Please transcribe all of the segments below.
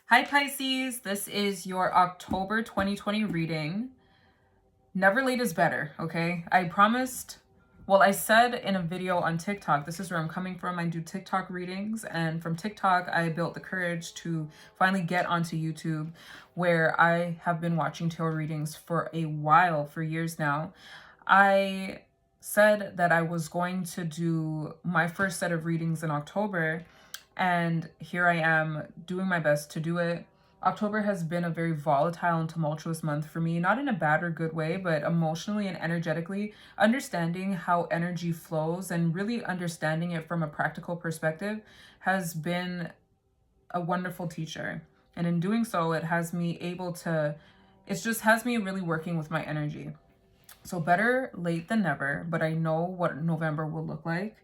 Hi Pisces, this is your October 2020 reading. Never late is better, okay? I promised, I said in a video on TikTok, this is where I'm coming from. I do TikTok readings, and from TikTok, I built the courage to finally get onto YouTube, where I have been watching tarot readings for a while, for years now. I said that I was going to do my first set of readings in October, and here I am doing my best to do it. October has been a very volatile and tumultuous month for me, not in a bad or good way, but emotionally and energetically. Understanding how energy flows and really understanding it from a practical perspective has been a wonderful teacher. And in doing so, it has me really working with my energy. So better late than never, but I know what November will look like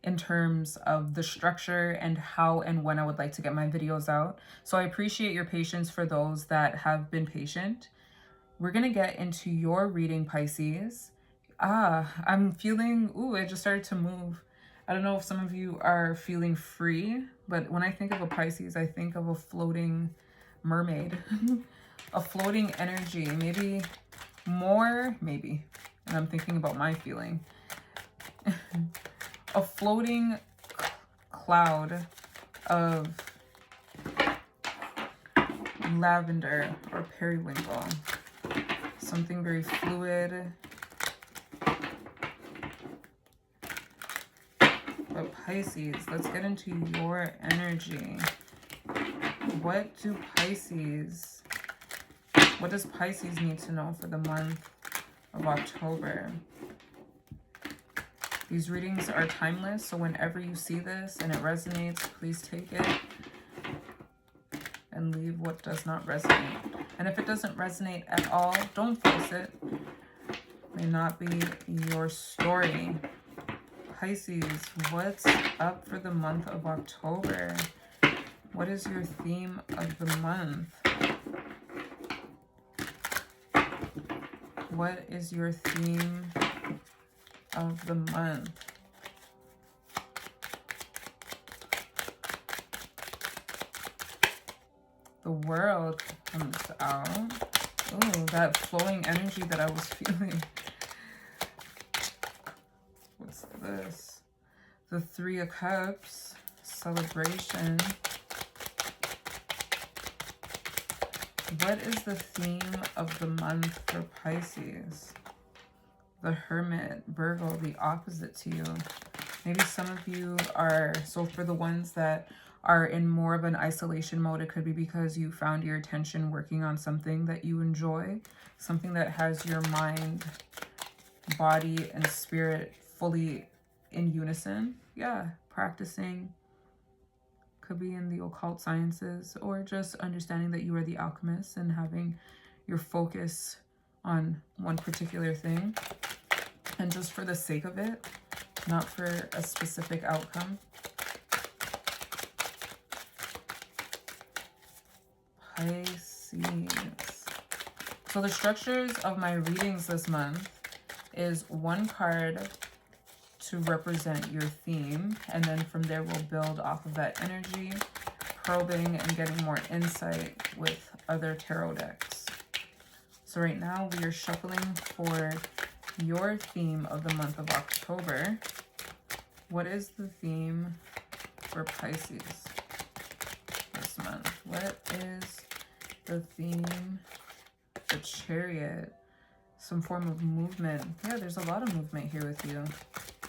in terms of the structure and how and when I would like to get my videos out. So I appreciate your patience for those that have been patient. We're going to get into your reading, Pisces. I'm feeling, it just started to move. I don't know if some of you are feeling free, but when I think of a Pisces, I think of a floating mermaid, a floating energy, maybe, and I'm thinking about my feeling. A floating cloud of lavender or periwinkle. Something very fluid. But Pisces, let's get into your energy. What does Pisces need to know for the month of October? These readings are timeless, so whenever you see this and it resonates, please take it and leave what does not resonate. And if it doesn't resonate at all, don't force it. It may not be your story. Pisces, what's up for the month of October? What is your theme of the month? What is your theme of the month? The World comes out. Oh, that flowing energy that I was feeling. What's this? The Three of Cups, celebration. What is the theme of the month for Pisces? The Hermit, Virgo, the opposite to you. Maybe some of you are, so for the ones that are in more of an isolation mode, it could be because you found your attention working on something that you enjoy, something that has your mind, body, and spirit fully in unison. Yeah, practicing. Could be in the occult sciences, or just understanding that you are the alchemist and having your focus on one particular thing, and just for the sake of it, not for a specific outcome. Pisces. So the structures of my readings this month is one card to represent your theme, and then from there we'll build off of that energy, probing and getting more insight with other tarot decks. So right now we are shuffling for your theme of the month of October. What is the theme for Pisces this month? What is the theme? The Chariot. Some form of movement. Yeah, there's a lot of movement here with you.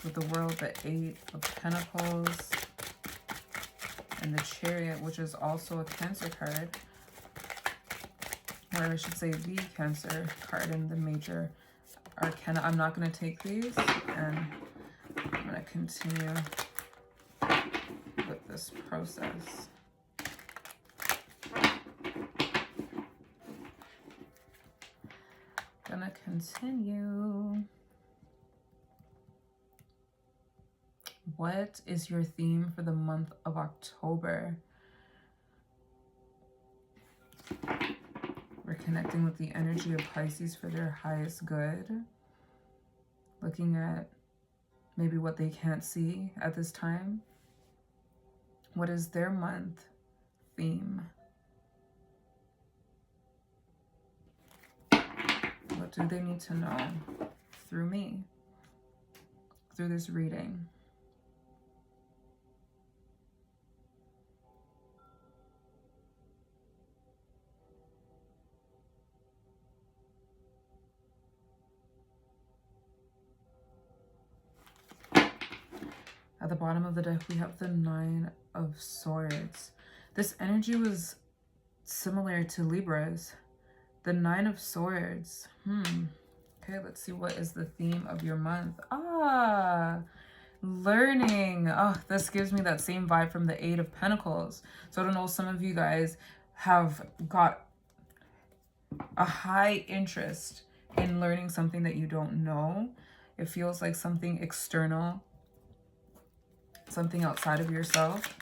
With the World, the Eight of Pentacles, and the Chariot, which is also a Cancer card. Or I should say the Cancer card in the major arcana. I'm not going to take these, and I'm going to continue with this process. Gonna continue. What is your theme for the month of October? We're connecting with the energy of Pisces for their highest good. Looking at maybe what they can't see at this time. What is their month theme? do they need to know through me, through this reading? At the bottom of the deck, we have the Nine of Swords. This energy was similar to Libra's. The Nine of Swords. Okay, let's see what is the theme of your month. Learning. Oh, this gives me that same vibe from the Eight of Pentacles. So I don't know, some of you guys have got a high interest in learning something that you don't know. It feels like something external, something outside of yourself.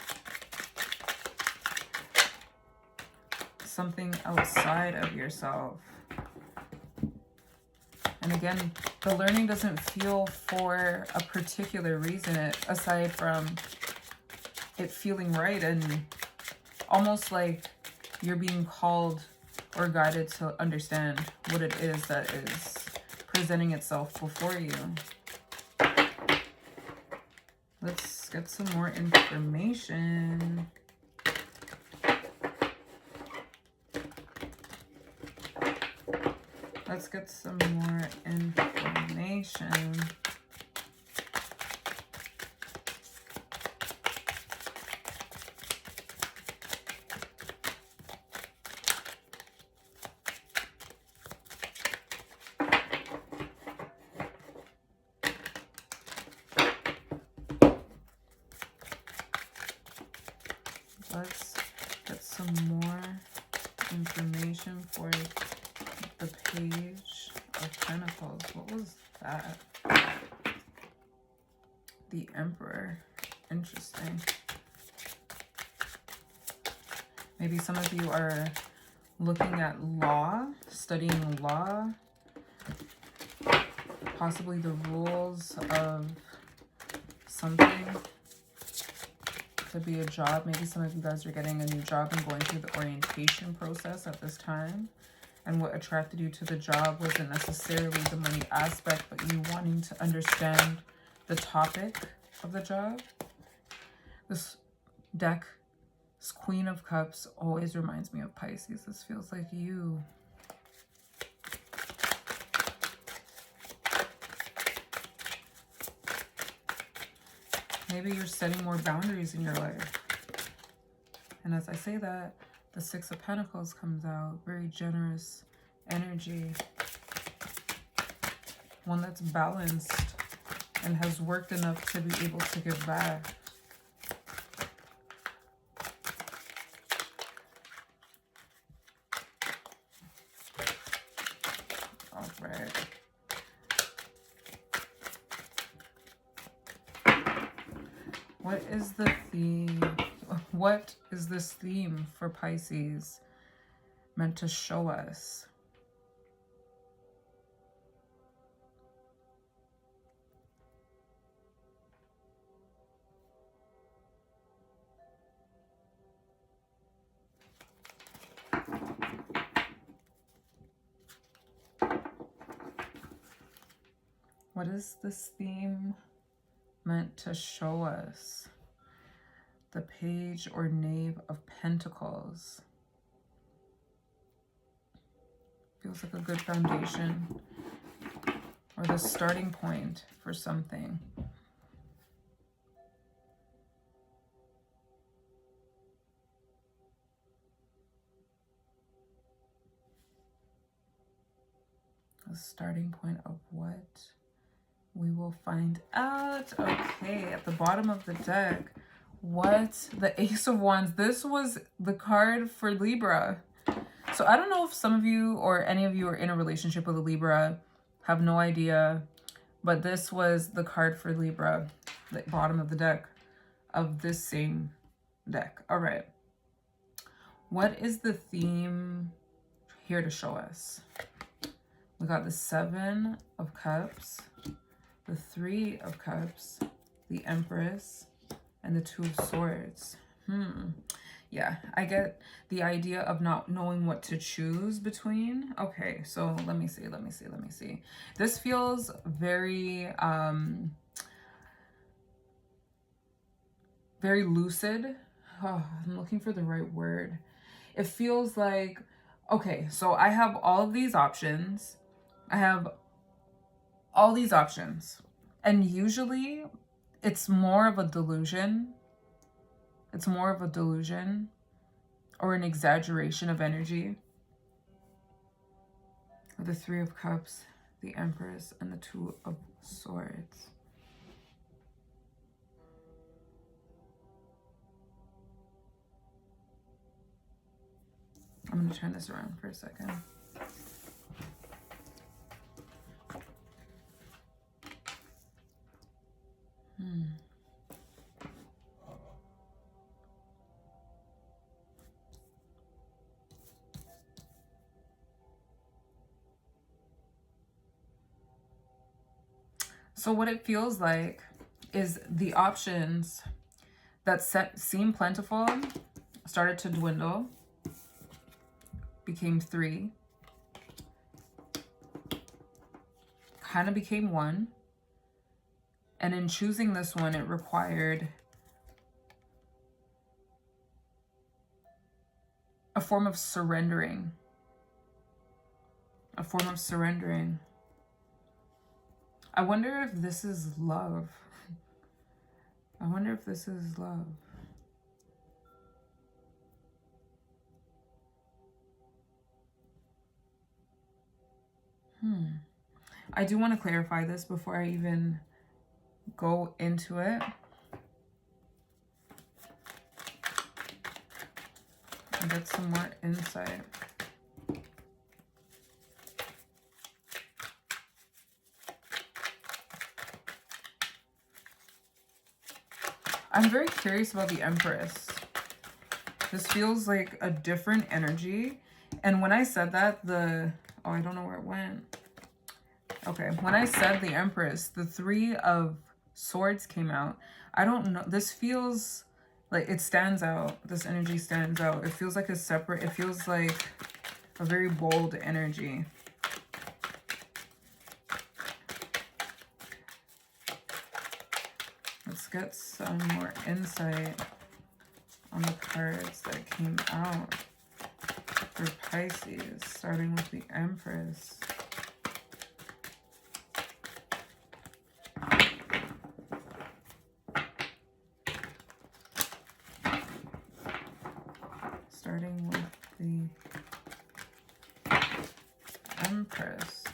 Something outside of yourself. And again, the learning doesn't feel for a particular reason, aside from it feeling right and almost like you're being called or guided to understand what it is that is presenting itself before you. Let's get some more information. Let's get some more information. Let's get some more information for the Page of Pentacles. What was that? The Emperor. Interesting. Maybe some of you are looking at law, studying law, possibly the rules of something. Could be a job. Maybe some of you guys are getting a new job and going through the orientation process at this time. And what attracted you to the job wasn't necessarily the money aspect, but you wanting to understand the topic of the job. This deck, this Queen of Cups, always reminds me of Pisces. This feels like you. Maybe you're setting more boundaries in your life. And as I say that, the Six of Pentacles comes out. Very generous energy. One that's balanced and has worked enough to be able to give back. All right. What is the theme? What is this theme for Pisces meant to show us? What is this theme meant to show us? The Page or Knave of Pentacles. Feels like a good foundation or the starting point for something. The starting point of what? We will find out. Okay, at the bottom of the deck, what? The Ace of Wands. This was the card for Libra. So I don't know if some of you or any of you are in a relationship with a Libra. Have no idea. But this was the card for Libra, the bottom of the deck of this same deck. All right. What is the theme here to show us? We got the Seven of Cups, the Three of Cups, the Empress, and the Two of Swords. Yeah, I get the idea of not knowing what to choose between. Okay, so let me see. This feels very, very lucid. Oh, I'm looking for the right word. It feels like, okay, so I have all of these options. And usually it's more of a delusion. It's more of a delusion or an exaggeration of energy. The Three of Cups, the Empress, and the Two of Swords. I'm going to turn this around for a second. So what it feels like is the options that seem plentiful started to dwindle, became 3, kind of became 1. And in choosing this one, it required a form of surrendering. A form of surrendering. I wonder if this is love. I wonder if this is love. I do want to clarify this before I even go into it. And get some more insight. I'm very curious about the Empress. This feels like a different energy. And when I said that, oh, I don't know where it went. Okay, when I said the Empress, the Three of Swords came out. I don't know. This feels like it stands out. This energy stands out. It feels like a separate, it feels like a very bold energy. Let's get some more insight on the cards that came out for Pisces, starting with the Empress. Starting with the Empress.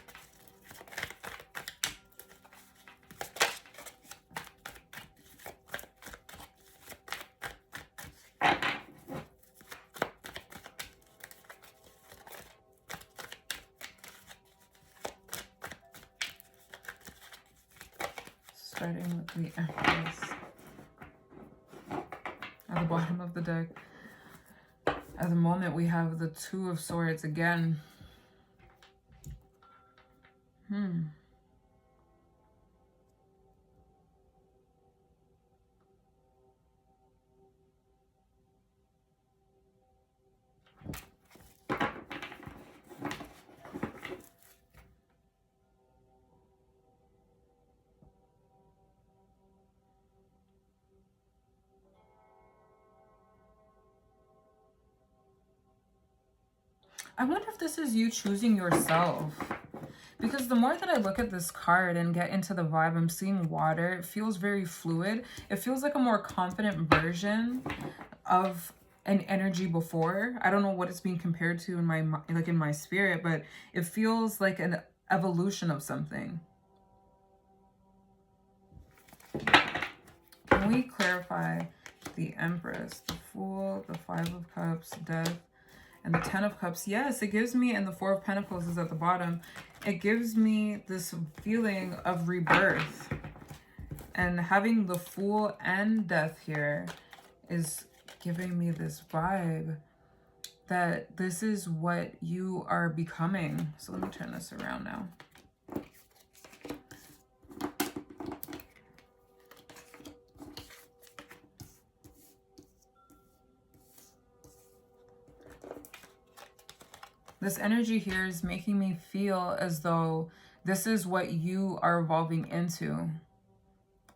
Starting with the Empress. At the bottom of the deck. At the moment, we have the Two of Swords again. I wonder if this is you choosing yourself. Because the more that I look at this card and get into the vibe, I'm seeing water. It feels very fluid. It feels like a more confident version of an energy before. I don't know what it's being compared to in my, like in my spirit, but it feels like an evolution of something. Can we clarify the Empress, the Fool, the Five of Cups, Death, and the Ten of Cups? Yes, it gives me, and the Four of Pentacles is at the bottom. It gives me this feeling of rebirth. And having the Fool and Death here is giving me this vibe that this is what you are becoming. So let me turn this around now. This energy here is making me feel as though this is what you are evolving into.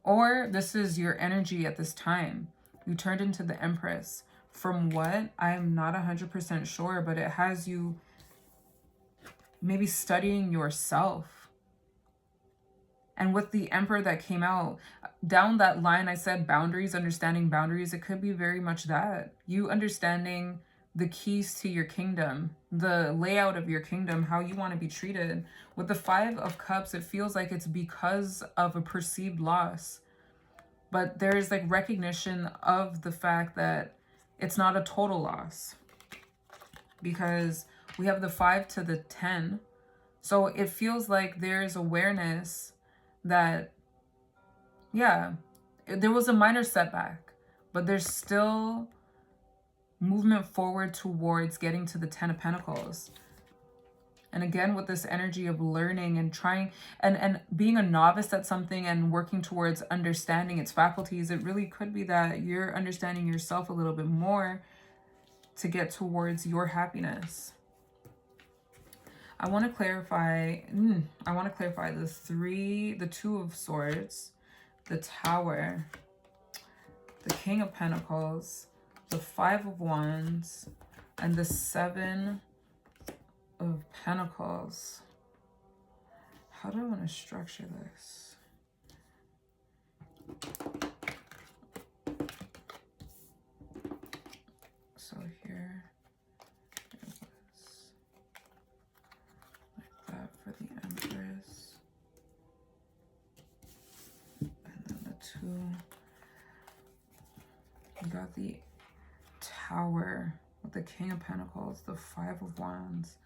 Or this is your energy at this time. You turned into the Empress. From what? I'm not 100% sure, but it has you maybe studying yourself. And with the Emperor that came out, down that line I said boundaries, understanding boundaries. It could be very much that. You understanding the keys to your kingdom, the layout of your kingdom, how you want to be treated. With the Five of Cups, it feels like it's because of a perceived loss. But there's like recognition of the fact that it's not a total loss. Because we have the 5 to the 10. So it feels like there's awareness that, yeah, there was a minor setback, but there's still movement forward towards getting to the 10 of Pentacles. And again, with this energy of learning and trying and being a novice at something and working towards understanding its faculties, it really could be that you're understanding yourself a little bit more to get towards your happiness. I want to clarify, the 2 of Swords, the Tower, the King of Pentacles, the 5 of Wands, and the 7 of Pentacles. How do I want to structure this? So here it was like that for the Empress. And then the 2. You got the Tower with the King of Pentacles, the 5 of Wands,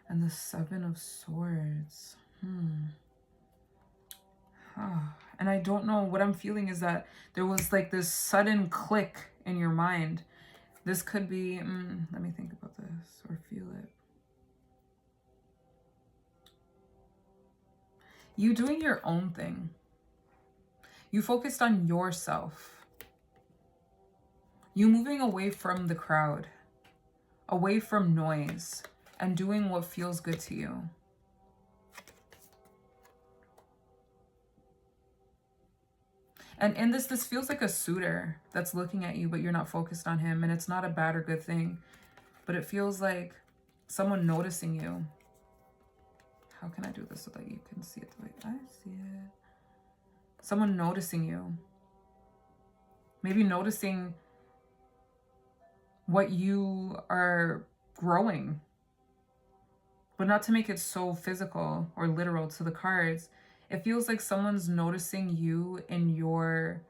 and the 7 of Swords. And I don't know, what I'm feeling is that there was like this sudden click in your mind. This could be, let me think about this or feel it. You doing your own thing. You focused on yourself. You moving away from the crowd, away from noise, and doing what feels good to you. And in this feels like a suitor that's looking at you, but you're not focused on him. And it's not a bad or good thing, but it feels like someone noticing you. How can I do this so that you can see it the way I see it? Someone noticing you. Maybe noticing what you are growing. But not to make it so physical or literal to the cards. It feels like someone's noticing you in your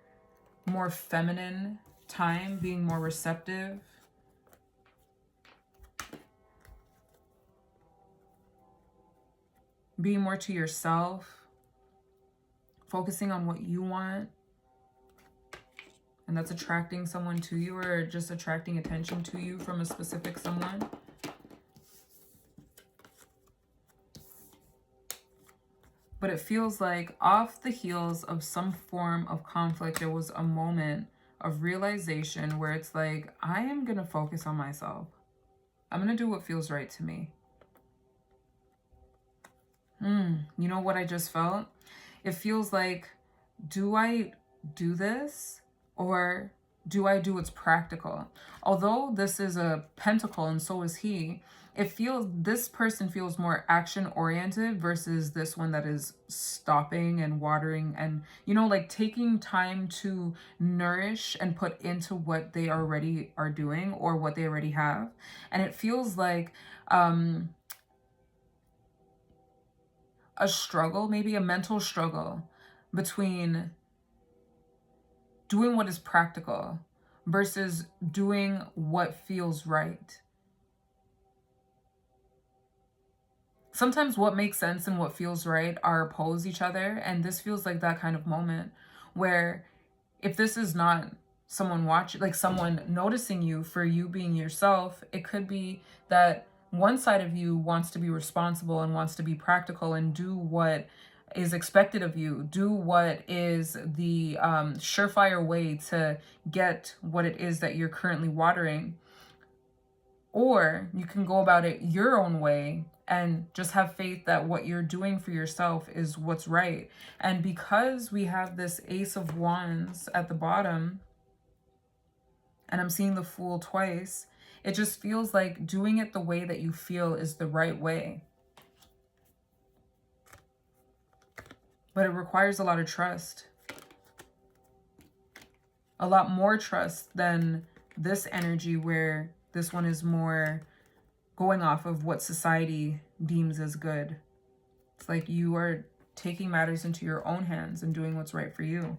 more feminine time, being more receptive. Being more to yourself. Focusing on what you want. And that's attracting someone to you, or just attracting attention to you from a specific someone. But it feels like off the heels of some form of conflict, there was a moment of realization where it's like, I am going to focus on myself. I'm going to do what feels right to me. You know what I just felt? It feels like, do I do this or do I do what's practical? Although this is a pentacle and so is he, this person feels more action oriented versus this one that is stopping and watering and, you know, like taking time to nourish and put into what they already are doing or what they already have. And it feels like a struggle, maybe a mental struggle between doing what is practical versus doing what feels right. Sometimes what makes sense and what feels right are opposed each other. And this feels like that kind of moment where if this is not someone watching, like someone noticing you for you being yourself, it could be that one side of you wants to be responsible and wants to be practical and do what is expected of you, do what is the surefire way to get what it is that you're currently watering. Or you can go about it your own way and just have faith that what you're doing for yourself is what's right. And because we have this Ace of Wands at the bottom, and I'm seeing the Fool twice, it just feels like doing it the way that you feel is the right way. But it requires a lot of trust. A lot more trust than this energy, where this one is more going off of what society deems as good. It's like you are taking matters into your own hands and doing what's right for you.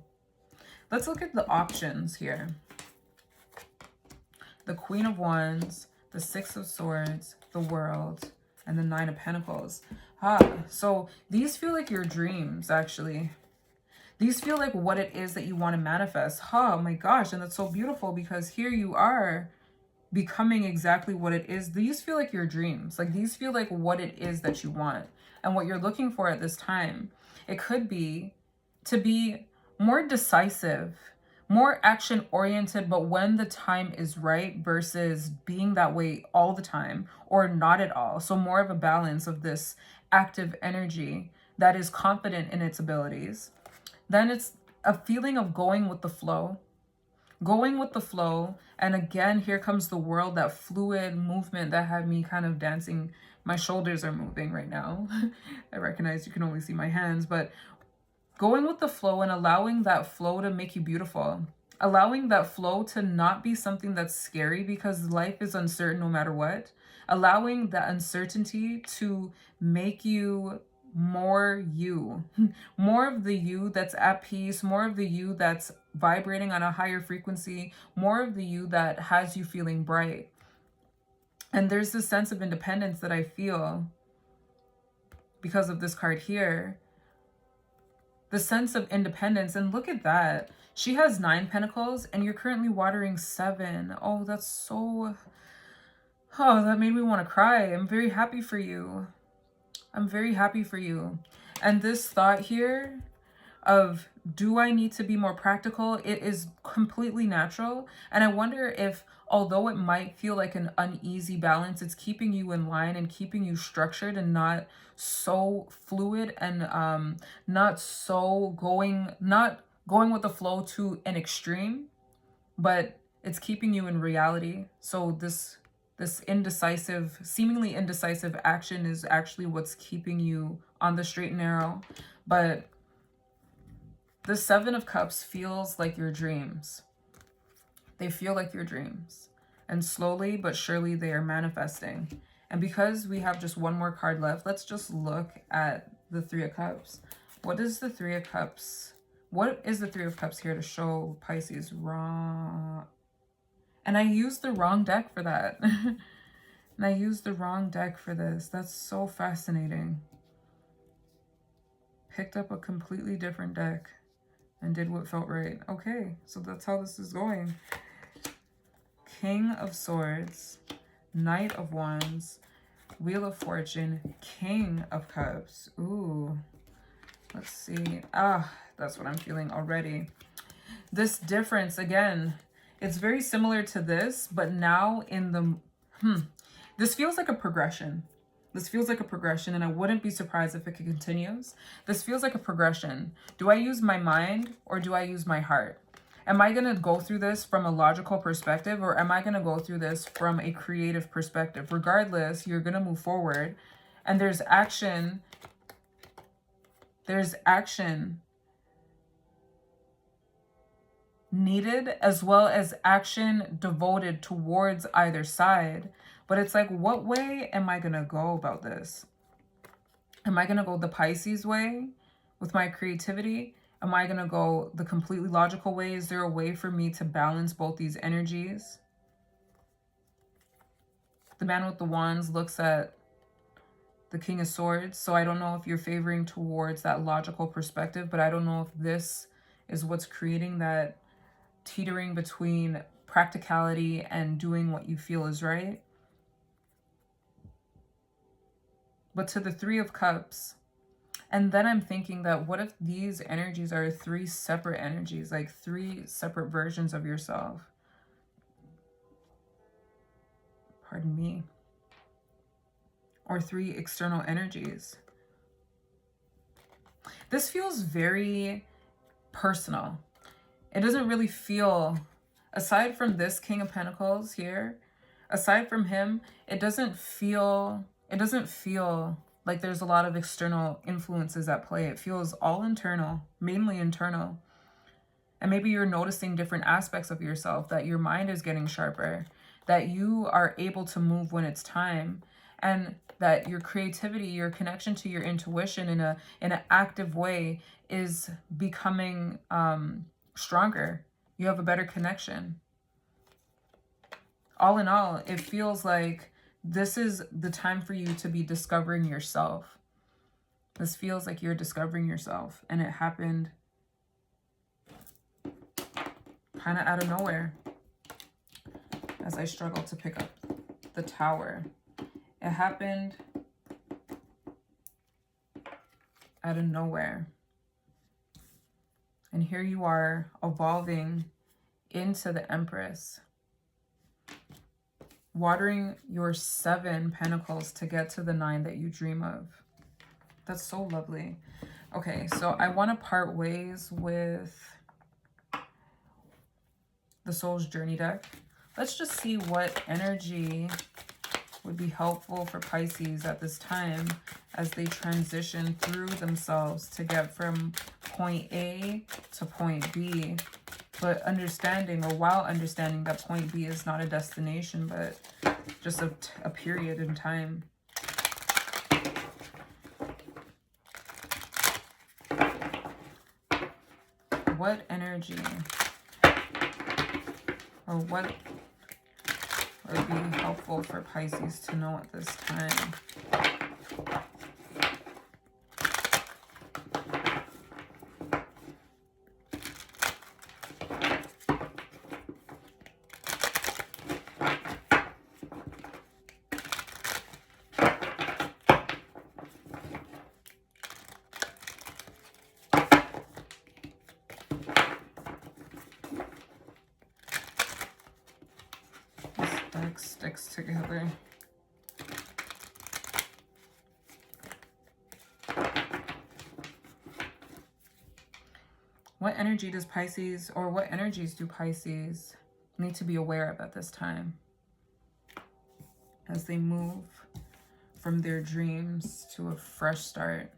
Let's look at the options here. The Queen of Wands, the Six of Swords, the World, and the Nine of Pentacles. So these feel like your dreams, actually. These feel like what it is that you want to manifest. Oh my gosh, and that's so beautiful, because here you are becoming exactly what it is. These feel like your dreams. Like, these feel like what it is that you want and what you're looking for at this time. It could be to be more decisive, more action oriented, but when the time is right, versus being that way all the time or not at all. So more of a balance of this active energy that is confident in its abilities. Then it's a feeling of going with the flow. Going with the flow. And again, here comes the World, that fluid movement that had me kind of dancing. My shoulders are moving right now. I recognize you can only see my hands, but going with the flow and allowing that flow to make you beautiful. Allowing that flow to not be something that's scary, because life is uncertain no matter what. Allowing that uncertainty to make you more you. More of the you that's at peace, more of the you that's vibrating on a higher frequency, more of the you that has you feeling bright. And there's this sense of independence that I feel because of this card here. The sense of independence. And look at that. She has 9 pentacles and you're currently watering 7. Oh, that's so... Oh, that made me want to cry. I'm very happy for you. I'm very happy for you. And this thought here of, do I need to be more practical? It is completely natural. And I wonder if, although it might feel like an uneasy balance, it's keeping you in line and keeping you structured and not so fluid and not going with the flow to an extreme, but it's keeping you in reality. So this indecisive, seemingly indecisive action is actually what's keeping you on the straight and narrow. But the 7 of Cups feels like your dreams. They feel like your dreams. And slowly but surely they are manifesting. And because we have just one more card left, let's just look at the 3 of Cups. What is the 3 of Cups? What is the 3 of Cups here to show Pisces? Wrong. And I used the wrong deck for that. And I used the wrong deck for this. That's so fascinating. Picked up a completely different deck and did what felt right. Okay, so that's how this is going. King of Swords, Knight of Wands, Wheel of Fortune, King of Cups. Ooh, let's see. That's what I'm feeling already. This difference, again, it's very similar to this, but now in the... This feels like a progression. This feels like a progression, and I wouldn't be surprised if it continues. This feels like a progression. Do I use my mind or do I use my heart? Am I going to go through this from a logical perspective, or am I going to go through this from a creative perspective? Regardless, you're going to move forward, and there's action. There's action needed, as well as action devoted towards either side. But it's like, what way am I going to go about this? Am I going to go the Pisces way with my creativity? Am I going to go the completely logical way? Is there a way for me to balance both these energies? The man with the wands looks at the King of Swords. So I don't know if you're favoring towards that logical perspective, but I don't know if this is what's creating that teetering between practicality and doing what you feel is right. But to the 3 of Cups, and then I'm thinking that what if these energies are 3 separate energies, like 3 separate versions of yourself? pardon me, or 3 external energies. This feels very personal. It doesn't really feel, aside from this King of Pentacles here, aside from him, it doesn't feel like there's a lot of external influences at play. It feels all internal, mainly internal. And maybe you're noticing different aspects of yourself, that your mind is getting sharper, that you are able to move when it's time, and that your creativity, your connection to your intuition in an active way is becoming stronger. You have a better connection. All in all, it feels like this is the time for you to be discovering yourself. This feels like you're discovering yourself, and it happened kind of out of nowhere as I struggle to pick up the Tower. It happened out of nowhere. And here you are evolving into the Empress, watering your 7 pentacles to get to the 9 that you dream of. That's so lovely. Okay, so I want to part ways with the Soul's Journey deck. Let's just see what energy would be helpful for Pisces at this time as they transition through themselves to get from point A to point B, but understanding, or while understanding that point B is not a destination, but just a period in time. What energy, or what would be helpful for Pisces to know at this time? Sticks together. What energy does Pisces, or what energies do Pisces need to be aware of at this time as they move from their dreams to a fresh start?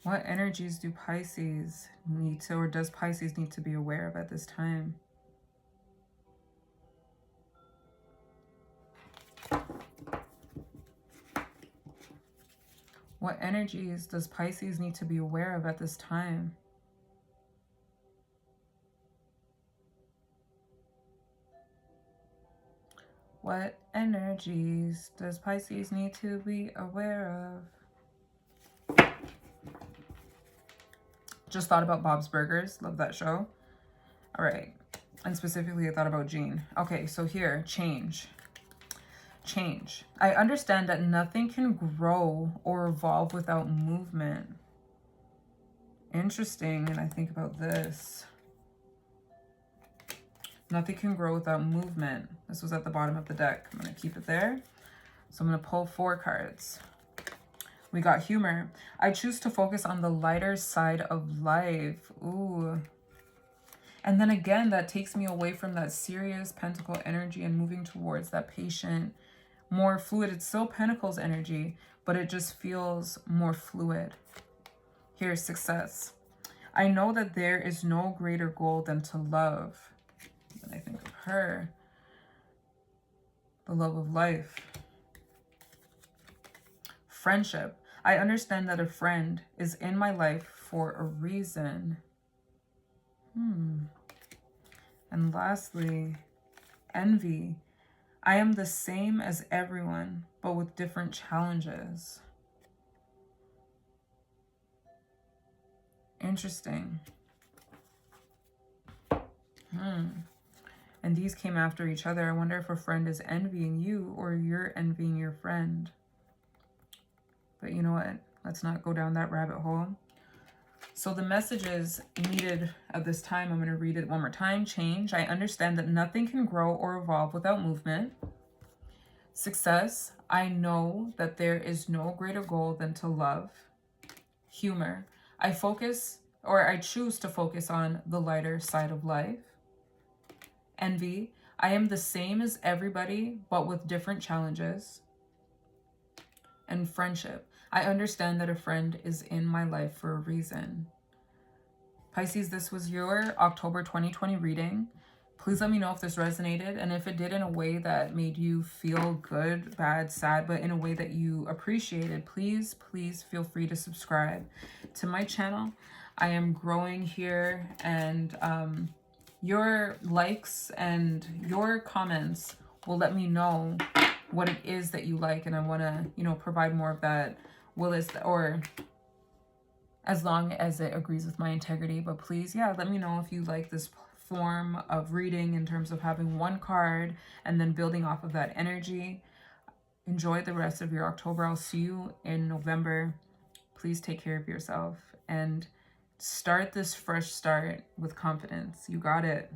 What energies do Pisces need to, or does Pisces need to be aware of at this time? What energies does Pisces need to be aware of at this time? What energies does Pisces need to be aware of? Just thought about Bob's Burgers. Love that show. All right. And specifically, I thought about Jean. Okay, so here, change. Change. I understand that nothing can grow or evolve without movement. Interesting. And I think about this. Nothing can grow without movement. This was at the bottom of the deck. I'm going to keep it there. So I'm going to pull 4 cards. We got humor. I choose to focus on the lighter side of life. Ooh. And then again, that takes me away from that serious pentacle energy and moving towards that patient, more fluid. It's still pentacles energy, but it just feels more fluid. Here's success. I know that there is no greater goal than to love. When I think of her, the love of life. Friendship. I understand that a friend is in my life for a reason. And lastly, envy. I am the same as everyone, but with different challenges. Interesting. And these came after each other. I wonder if a friend is envying you or you're envying your friend. But you know what? Let's not go down that rabbit hole. So the messages needed at this time, I'm going to read it one more time. Change. I understand that nothing can grow or evolve without movement. Success. I know that there is no greater goal than to love. Humor. I choose to focus on the lighter side of life. Envy. I am the same as everybody, but with different challenges. And friendship. I understand that a friend is in my life for a reason. Pisces, this was your October 2020 reading. Please let me know if this resonated, and if it did in a way that made you feel good, bad, sad, but in a way that you appreciated, please feel free to subscribe to my channel. I am growing here, and your likes and your comments will let me know what it is that you like, and I want to, you know, provide more of that. Or as long as it agrees with my integrity. But please, yeah, let me know if you like this form of reading in terms of having one card and then building off of that energy. Enjoy the rest of your October. I'll see you in November. Please take care of yourself and start this fresh start with confidence. You got it.